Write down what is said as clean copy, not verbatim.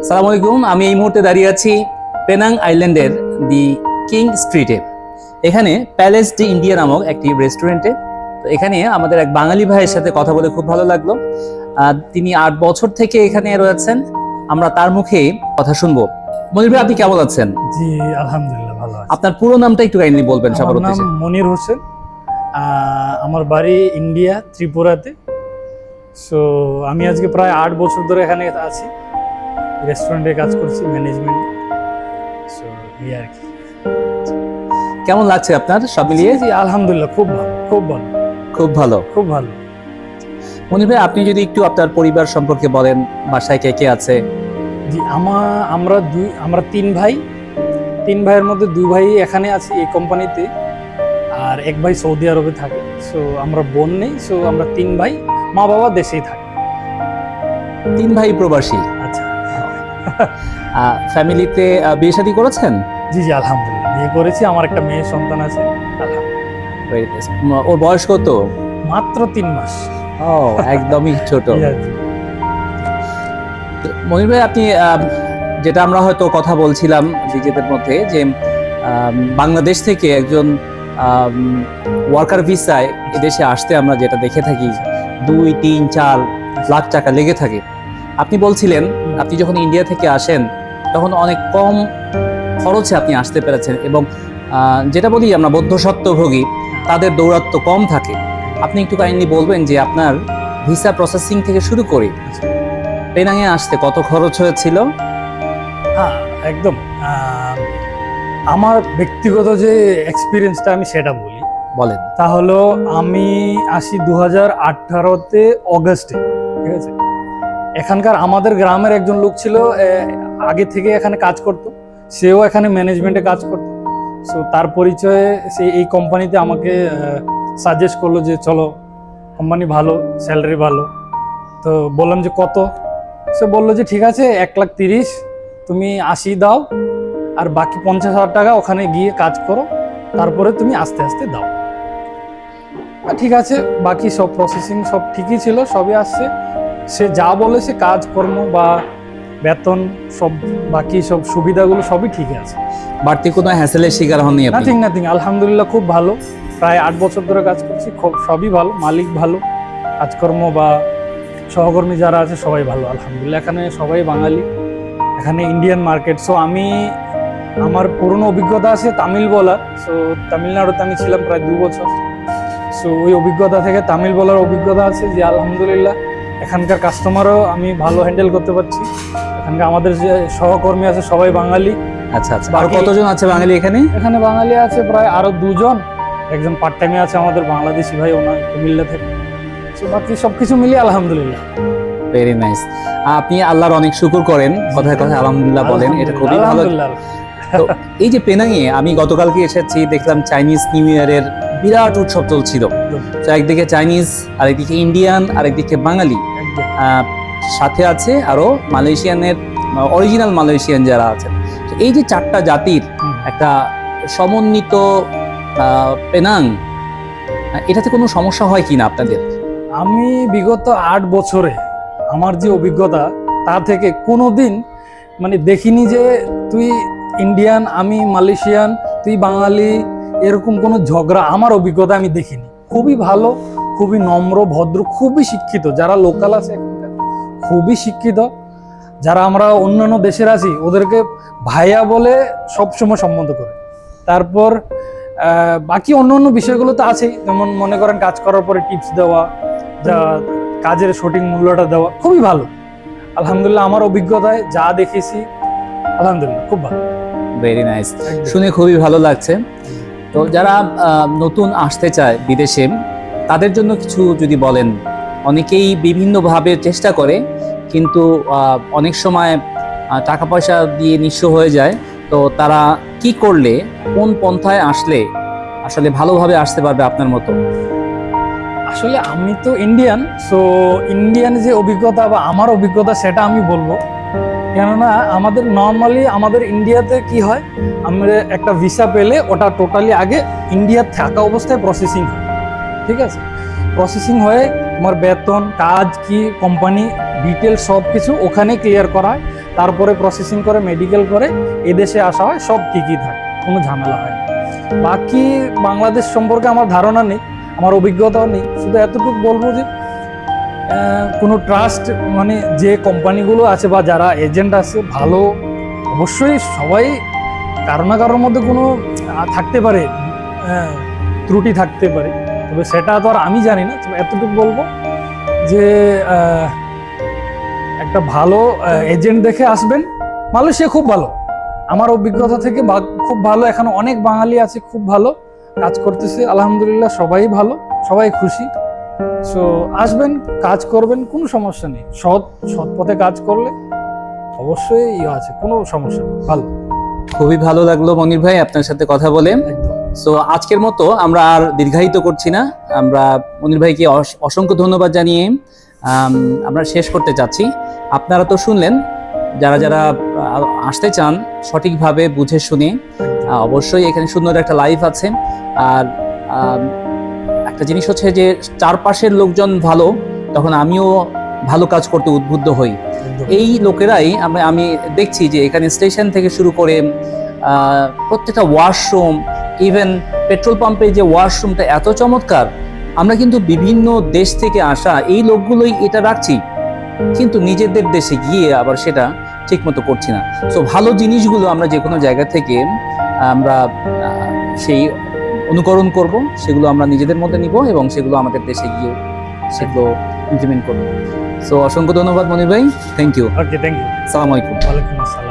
সালাম আলাইকুম। আমি এই মুহূর্তে দাঁড়িয়ে আছি পেনাং আইল্যান্ডের দি কিং স্ট্রিটে। এখানে প্যালেস ডি ইন্ডিয়া নামক একটি রেস্টুরেন্টে। তো এখানে আমাদের এক বাঙালি ভাইয়ের সাথে কথা বলে খুব ভালো লাগলো। তিনি 8 বছর থেকে এখানে রয়েছেন। আমরা তার মুখে কথা শুনবো। মনির ভাই, আপনি কেমন আছেন? জি আলহামদুলিল্লাহ ভালো আছি। আপনার পুরো নামটা একটু কাইন্ডলি বলবেন সবার আমার নাম উদ্দেশ্যে। মনির হোসেন। আমার বাড়ি ইন্ডিয়া ত্রিপুরাতে। সো আমি আজকে প্রায় 8 বছর ধরে এখানে আছি, রেস্টুরেন্টে কাজ করছি ম্যানেজমেন্ট। সো এই আর কি। কেমন লাগছে আপনার সব মিলিয়ে? জি আলহামদুলিল্লাহ খুব ভালো, খুব ভালো, খুব ভালো। খুব ভালো। মনির ভাই, আপনি যদি একটু আপনার পরিবার সম্পর্কে বলেন, বাসায় কে কে আছে? জি আমরা 3 ভাই। 3 ভাইয়ের মধ্যে 2 ভাই এখানে আছি এই কোম্পানিতে, আর এক ভাই সৌদি আরবে থাকে। সো আমরা বোন নেই। সো আমরা 3 ভাই, মা বাবা দেশেই থাকে। 3 ভাই প্রবাসী। আচ্ছা। ফ্যামিলিতে বিয়ে শাদী করেছেন? জি জি আলহামদুলিল্লাহ বিয়ে করেছি, আমার একটা মেয়ে সন্তান আছে আলহামদুলিল্লাহ। ওর বয়স কত? মাত্র 3 মাস। ও, একদমই ছোট। জি, জি। মনির ভাই, আপনি যেটা আমরা হয়তো কথা বলছিলাম নিজেদের মধ্যে যে বাংলাদেশ থেকে একজন ওয়ার্কার ভিসায় এদেশে আসতে আমরা যেটা দেখে থাকি 2, 3, 4 লাখ টাকা লেগে থাকে। আপনি বলছিলেন আপনি যখন ইন্ডিয়া থেকে আসেন তখন অনেক কম খরচে আপনি আসতে পেরেছেন, এবং যেটা বলি আমরা বৌদ্ধসত্ত্বভোগী, তাদের দৌরাত্ম্য কম থাকে। আপনি একটু কাইন্ডলি বলবেন যে আপনার ভিসা প্রসেসিং থেকে শুরু করে পেনাংয়ে আসতে কত খরচ হয়েছিল? হ্যাঁ একদম। আমার ব্যক্তিগত যে এক্সপিরিয়েন্সটা আমি সেটা বলি। বলেন। তা হলো আমি আসি 2018-তে অগস্টে, ঠিক আছে। এখানকার আমাদের গ্রামের একজন লোক ছিল, আগে থেকে এখানে কাজ করতো, সেও এখানে ম্যানেজমেন্টে কাজ করতো। সো তার পরিচয়ে সে এই কোম্পানিতে আমাকে সাজেস্ট করলো যে চলো, কোম্পানি ভালো, স্যালারি ভালো। তো বললাম যে কত? সে বললো যে ঠিক আছে 1,30,000 তুমি 80 দাও, আর বাকি 50,000 টাকা ওখানে গিয়ে কাজ করো, তারপরে তুমি আস্তে আস্তে দাও। ঠিক আছে, বাকি সব প্রসেসিং সব ঠিকই ছিল, সবই আসছে। সে যা বলে সে কাজকর্ম বা বেতন সব বাকি সব সুবিধাগুলো সবই ঠিক আছে। বাড়তি কোনো হ্যাসেলের শিকার হননি আপনি? নাথিং আলহামদুলিল্লাহ খুব ভালো। প্রায় 8 বছর ধরে কাজ করছি, সবই ভালো, মালিক ভালো, কাজকর্ম বা সহকর্মী যারা আছে সবাই ভালো আলহামদুলিল্লাহ। এখানে সবাই বাঙালি, এখানে ইন্ডিয়ান মার্কেট। সো আমার পুরনো অভিজ্ঞতা আছে তামিল বলার। সো তামিলনাড়ুতে আমি ছিলাম প্রায় 2 বছর। সো ওই অভিজ্ঞতা থেকে তামিল বলার অভিজ্ঞতা আছে যে আলহামদুলিল্লাহ এখানকার কাস্টমারও আমি ভালো হ্যান্ডেল করতে পারছি। এখানকার আমাদের যে সহকর্মী আছে সবাই বাঙালি। আচ্ছা আচ্ছা। আর কতজন আছে বাঙালি এখানে? এখানে বাঙালি আছে প্রায় আরো 2 জন। একজন পার্ট টাইমে আছে আমাদের বাংলাদেশি ভাই, ওনার কুমিল্লা থেকে। সো বাকি সবকিছু মিলিয়ে আলহামদুলিল্লাহ। Very nice. আপনি আল্লাহর অনেক শুকর করেন, কথায় কথায় আলহামদুলিল্লাহ বলেন, এটা খুবই ভালো। তো এই যে পেনাংয়ে আমি গতকালকে এসেছি, দেখলাম চাইনিজ নিউ ইয়ারের বিরাট উৎসব চলছিল। তো একদিকে চাইনিজ, আরেকদিকে ইন্ডিয়ান, আরেকদিকে বাঙালি, সাথে আছে আরো মালয়েশিয়ানের অরিজিনাল মালয়েশিয়ান যারা আছেন। তো এই যে 4টা জাতির একটা সমন্বিত পেনাং, এটাতে কোনো সমস্যা হয় কিনা আপনাদের? আমি বিগত 8 বছরে আমার যে অভিজ্ঞতা, তা থেকে কোনোদিন মানে দেখিনি যে তুই ইন্ডিয়ান, আমি মালয়েশিয়ান, তুই বাঙালি, এরকম কোনো ঝগড়া আমার অভিজ্ঞতা আমি দেখিনি। খুবই ভালো, খুবই নম্র, ভদ্র, খুবই শিক্ষিত। যারা লোকাল আছে এখানকার খুবই শিক্ষিত। যারা আমরা অন্যান্য দেশের আছি ওদেরকে ভাইয়া বলে সবসময় সম্বোধন করে। তারপর বাকি অন্য বিষয়গুলো তো আছেই, যেমন মনে করেন কাজ করার পরে টিপস দেওয়া, যা কাজের সঠিক মূল্যটা দেওয়া, খুবই ভালো আলহামদুলিল্লাহ। আমার অভিজ্ঞতায় যা দেখেছি আলহামদুলিল্লাহ খুব ভালো। ভেরি নাইস, শুনে খুবই ভালো লাগছে। তো যারা নতুন আসতে চায় বিদেশে, তাদের জন্য কিছু যদি বলেন। অনেকেই বিভিন্নভাবে চেষ্টা করে, কিন্তু অনেক সময় টাকা পয়সা দিয়ে নিঃস্ব হয়ে যায়। তো তারা কি করলে, কোন পন্থায় আসলে আসলে ভালোভাবে আসতে পারবে আপনার মতো? আসলে আমি তো ইন্ডিয়ান, সো ইন্ডিয়ান যে অভিজ্ঞতা বা আমার অভিজ্ঞতা সেটা আমি বলবো। কেননা আমাদের নর্মালি আমাদের ইন্ডিয়াতে কি হয়, আমরা একটা ভিসা পেলে ওটা টোটালি আগে ইন্ডিয়া থাকা অবস্থায় প্রসেসিং হয়, ঠিক আছে। প্রসেসিং হয়ে তোমার বেতন, কাজ কি, কোম্পানি ডিটেলস সব কিছু ওখানে ক্লিয়ার করা হয়। তারপরে প্রসেসিং করে মেডিকেল করে এদেশে আসা হয়, সব ঠিকই থাকে, কোনো ঝামেলা হয় না। বাকি বাংলাদেশ সম্পর্কে আমার ধারণা নেই, আমার অভিজ্ঞতাও নেই, শুধু এতটুকু বলবো যে কোনো ট্রাস্ট মানে যে কোম্পানিগুলো আছে বা যারা এজেন্ট আছে ভালো, অবশ্যই সবাই কারো না কারোর মধ্যে কোনো থাকতে পারে, ত্রুটি থাকতে পারে, তবে সেটা তো আর আমি জানি না। তবে এতটুকু বলবো যে একটা ভালো এজেন্ট দেখে আসবেন। মালয়েশিয়া খুব ভালো, আমার অভিজ্ঞতা থেকে খুব ভালো। এখানে অনেক বাঙালি আছে, খুব ভালো কাজ করতেছে, আলহামদুলিল্লাহ সবাই ভালো, সবাই খুশি। সো আসবেন, কাজ করবেন, কোনো সমস্যা নেই। সৎ পথে কাজ করলে অবশ্যই আছে, কোনো সমস্যা নেই, ভালো। খুবই ভালো লাগলো মনির ভাই আপনার সাথে কথা বলে। একদম। সো আজকের মতো আমরা আর দীর্ঘায়িত করছি না, আমরা মনির ভাইকে অসংখ্য ধন্যবাদ জানিয়ে আমরা শেষ করতে চাচ্ছি। আপনারা তো শুনলেন, যারা যারা আসতে চান সঠিকভাবে বুঝে শুনে অবশ্যই এখানে সুন্দর একটা লাইভ আছে। আর একটা জিনিস হচ্ছে যে চারপাশের লোকজন ভালো, তখন আমিও ভালো কাজ করতে উদ্বুদ্ধ হই। এই লোকেরাই আমি দেখছি যে এখানে স্টেশন থেকে শুরু করে প্রত্যেকটা ওয়াশরুম, ইভেন পেট্রোল পাম্পে যে ওয়াশরুমটা এত চমৎকার। আমরা কিন্তু বিভিন্ন দেশ থেকে আসা এই লোকগুলোই এটা রাখছি, কিন্তু নিজেদের দেশে গিয়ে আবার সেটা ঠিক মতো করছি না। সো ভালো জিনিসগুলো আমরা যে কোনো জায়গা থেকে আমরা সেই অনুকরণ করব, সেগুলো আমরা নিজেদের মধ্যে নিব এবং সেগুলো আমাদের দেশে গিয়ে সেগুলো ইমপ্লিমেন্ট করব। সো অসংখ্য ধন্যবাদ মনির ভাই, thank you. Okay, thank you. আসসালামু আলাইকুম। ওয়ালাইকুম আসসালাম।